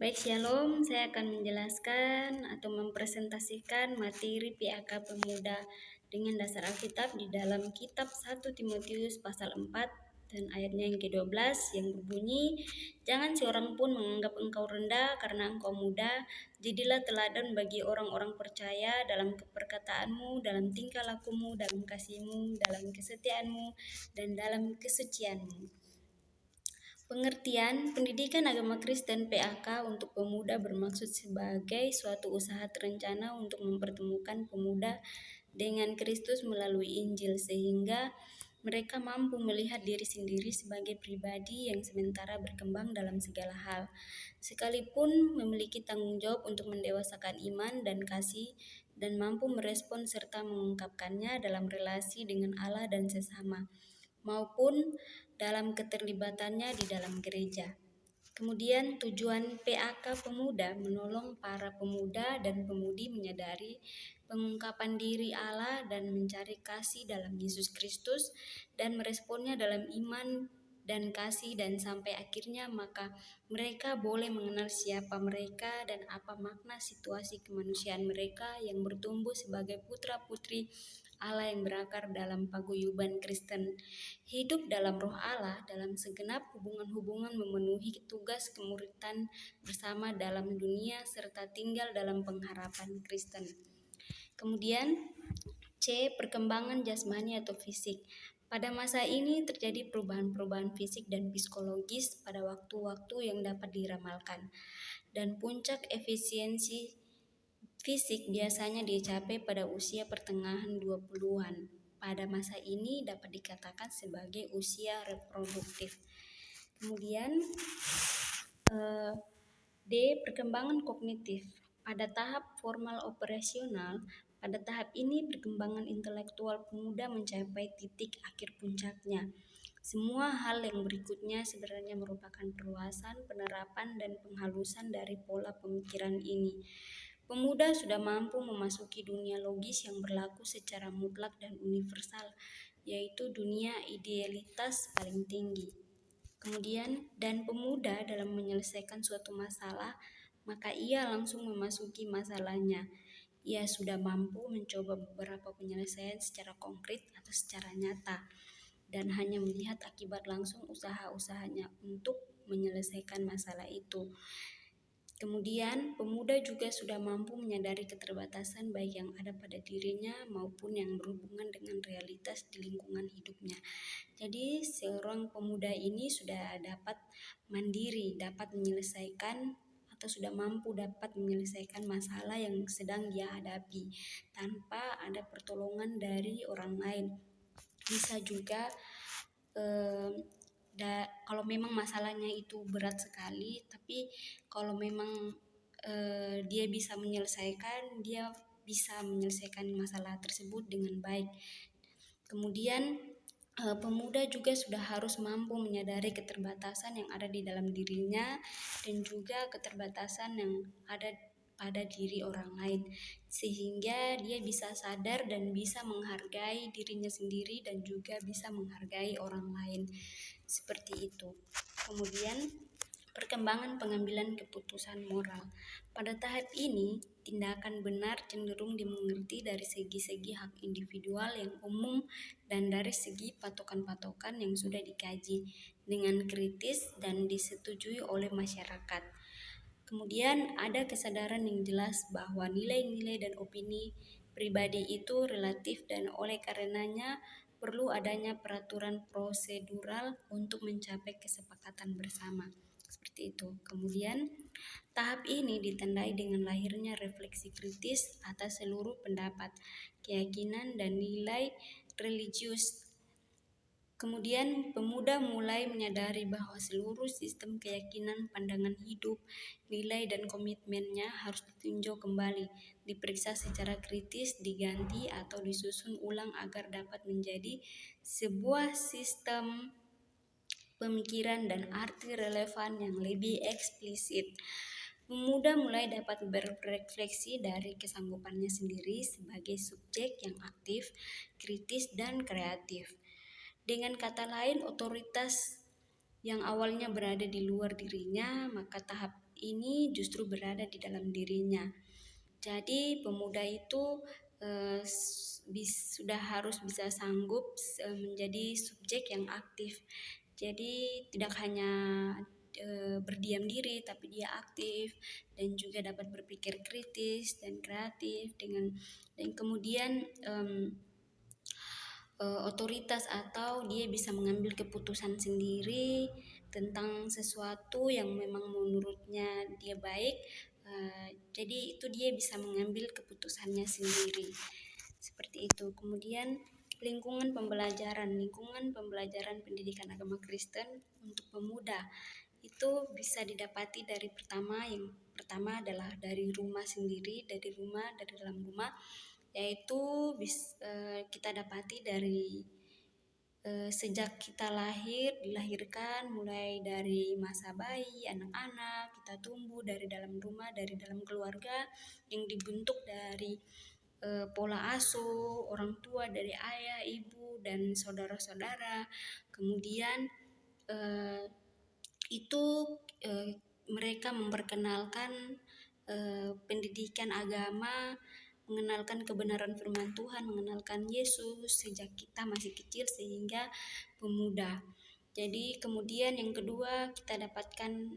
Baik, Shalom. Saya akan menjelaskan atau mempresentasikan materi PAK Pemuda dengan dasar Alkitab di dalam kitab 1 Timotius pasal 4 dan ayatnya yang ke-12 yang berbunyi, "Jangan seorang pun menganggap engkau rendah karena engkau muda, jadilah teladan bagi orang-orang percaya dalam keperkataanmu, dalam tingkah lakumu, dalam kasihmu, dalam kesetiaanmu, dan dalam kesucianmu." Pengertian pendidikan agama Kristen PAK untuk pemuda bermaksud sebagai suatu usaha terencana untuk mempertemukan pemuda dengan Kristus melalui Injil sehingga mereka mampu melihat diri sendiri sebagai pribadi yang sementara berkembang dalam segala hal, sekalipun memiliki tanggung jawab untuk mendewasakan iman dan kasih dan mampu merespon serta mengungkapkannya dalam relasi dengan Allah dan sesama, maupun dalam keterlibatannya di dalam gereja. Kemudian tujuan PAK Pemuda menolong para pemuda dan pemudi menyadari pengungkapan diri Allah dan mencari kasih dalam Yesus Kristus dan meresponnya dalam iman dan kasih, dan sampai akhirnya maka mereka boleh mengenal siapa mereka dan apa makna situasi kemanusiaan mereka yang bertumbuh sebagai putra-putri Allah yang berakar dalam paguyuban Kristen, hidup dalam roh Allah dalam segenap hubungan-hubungan memenuhi tugas kemuritan bersama dalam dunia serta tinggal dalam pengharapan Kristen. Kemudian C. Perkembangan jasmani atau fisik. Pada masa ini terjadi perubahan-perubahan fisik dan psikologis pada waktu-waktu yang dapat diramalkan, dan puncak efisiensi fisik biasanya dicapai pada usia pertengahan 20-an. Pada masa ini dapat dikatakan sebagai usia reproduktif. Kemudian D. Perkembangan kognitif. Pada tahap formal operasional, pada tahap ini perkembangan intelektual pemuda mencapai titik akhir puncaknya. Semua hal yang berikutnya sebenarnya merupakan perluasan, penerapan, dan penghalusan dari pola pemikiran ini. Pemuda sudah mampu memasuki dunia logis yang berlaku secara mutlak dan universal, yaitu dunia idealitas paling tinggi. Kemudian, dan pemuda dalam menyelesaikan suatu masalah, maka ia langsung memasuki masalahnya. Ia sudah mampu mencoba beberapa penyelesaian secara konkret atau secara nyata, dan hanya melihat akibat langsung usaha-usahanya untuk menyelesaikan masalah itu. Kemudian, pemuda juga sudah mampu menyadari keterbatasan baik yang ada pada dirinya maupun yang berhubungan dengan realitas di lingkungan hidupnya. Jadi, seorang pemuda ini sudah dapat mandiri, dapat menyelesaikan atau sudah mampu dapat menyelesaikan masalah yang sedang dia hadapi tanpa ada pertolongan dari orang lain. Bisa juga kalau memang masalahnya itu berat sekali, tapi kalau memang dia bisa menyelesaikan, dia bisa menyelesaikan masalah tersebut dengan baik. Kemudian pemuda juga sudah harus mampu menyadari keterbatasan yang ada di dalam dirinya dan juga keterbatasan yang ada pada diri orang lain, sehingga dia bisa sadar dan bisa menghargai dirinya sendiri dan juga bisa menghargai orang lain. Seperti itu. Kemudian perkembangan pengambilan keputusan moral. Pada tahap ini, tindakan benar cenderung dimengerti dari segi-segi hak individual yang umum dan dari segi patokan-patokan yang sudah dikaji dengan kritis dan disetujui oleh masyarakat. Kemudian ada kesadaran yang jelas bahwa nilai-nilai dan opini pribadi itu relatif dan oleh karenanya perlu adanya peraturan prosedural untuk mencapai kesepakatan bersama. Seperti itu. Kemudian tahap ini ditandai dengan lahirnya refleksi kritis atas seluruh pendapat, keyakinan, dan nilai religius. Kemudian pemuda mulai menyadari bahwa seluruh sistem keyakinan, pandangan hidup, nilai, dan komitmennya harus ditinjau kembali, diperiksa secara kritis, diganti atau disusun ulang agar dapat menjadi sebuah sistem pemikiran dan arti relevan yang lebih eksplisit. Pemuda mulai dapat berefleksi dari kesanggupannya sendiri sebagai subjek yang aktif, kritis, dan kreatif. Dengan kata lain, otoritas yang awalnya berada di luar dirinya, maka tahap ini justru berada di dalam dirinya. Jadi pemuda itu sudah harus bisa sanggup menjadi subjek yang aktif. Jadi tidak hanya berdiam diri, tapi dia aktif dan juga dapat berpikir kritis dan kreatif dan kemudian otoritas, atau dia bisa mengambil keputusan sendiri tentang sesuatu yang memang menurutnya dia baik. Jadi itu dia bisa mengambil keputusannya sendiri seperti itu. Kemudian lingkungan pembelajaran pendidikan agama Kristen untuk pemuda itu bisa didapati yang pertama adalah dari rumah sendiri, dari dalam rumah, yaitu kita dapati dari sejak kita dilahirkan, mulai dari masa bayi, anak-anak, kita tumbuh dari dalam rumah, dari dalam keluarga yang dibentuk dari pola asuh orang tua, dari ayah, ibu, dan saudara-saudara. Kemudian itu mereka memperkenalkan pendidikan agama, mengenalkan kebenaran firman Tuhan, mengenalkan Yesus sejak kita masih kecil sehingga pemuda. Jadi kemudian yang kedua, kita dapatkan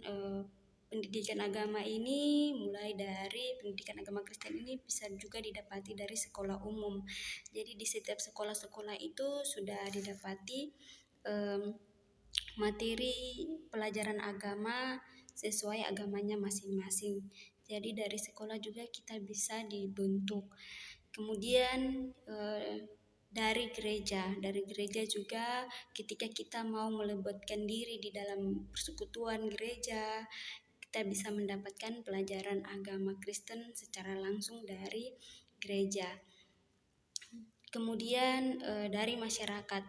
pendidikan agama ini mulai dari pendidikan agama Kristen ini bisa juga didapati dari sekolah umum. Jadi di setiap sekolah-sekolah itu sudah didapati materi pelajaran agama sesuai agamanya masing-masing. Jadi dari sekolah juga kita bisa dibentuk. Kemudian dari gereja juga, ketika kita mau melibatkan diri di dalam persekutuan gereja, kita bisa mendapatkan pelajaran agama Kristen secara langsung dari gereja. Kemudian dari masyarakat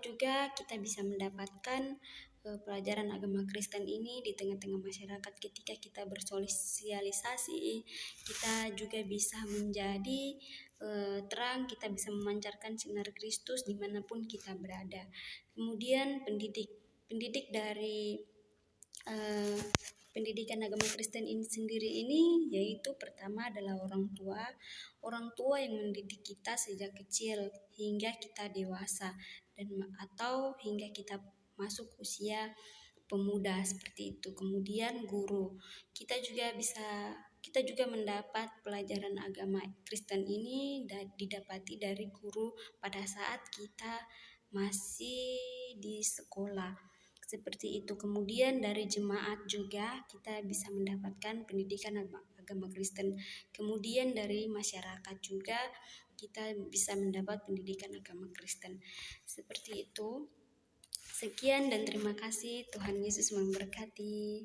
juga kita bisa mendapatkan pelajaran agama Kristen ini di tengah-tengah masyarakat. Ketika kita bersosialisasi, kita juga bisa menjadi terang, kita bisa memancarkan sinar Kristus dimanapun kita berada. Kemudian pendidik dari pendidikan agama Kristen ini sendiri ini, yaitu pertama adalah orang tua yang mendidik kita sejak kecil hingga kita dewasa, atau hingga kita masuk usia pemuda seperti itu. Kemudian guru, kita juga mendapat pelajaran agama Kristen ini didapati dari guru pada saat kita masih di sekolah seperti itu. Kemudian dari jemaat juga kita bisa mendapatkan pendidikan agama Kristen. Kemudian dari masyarakat juga kita bisa mendapat pendidikan agama Kristen. Seperti itu. Sekian dan terima kasih. Tuhan Yesus memberkati.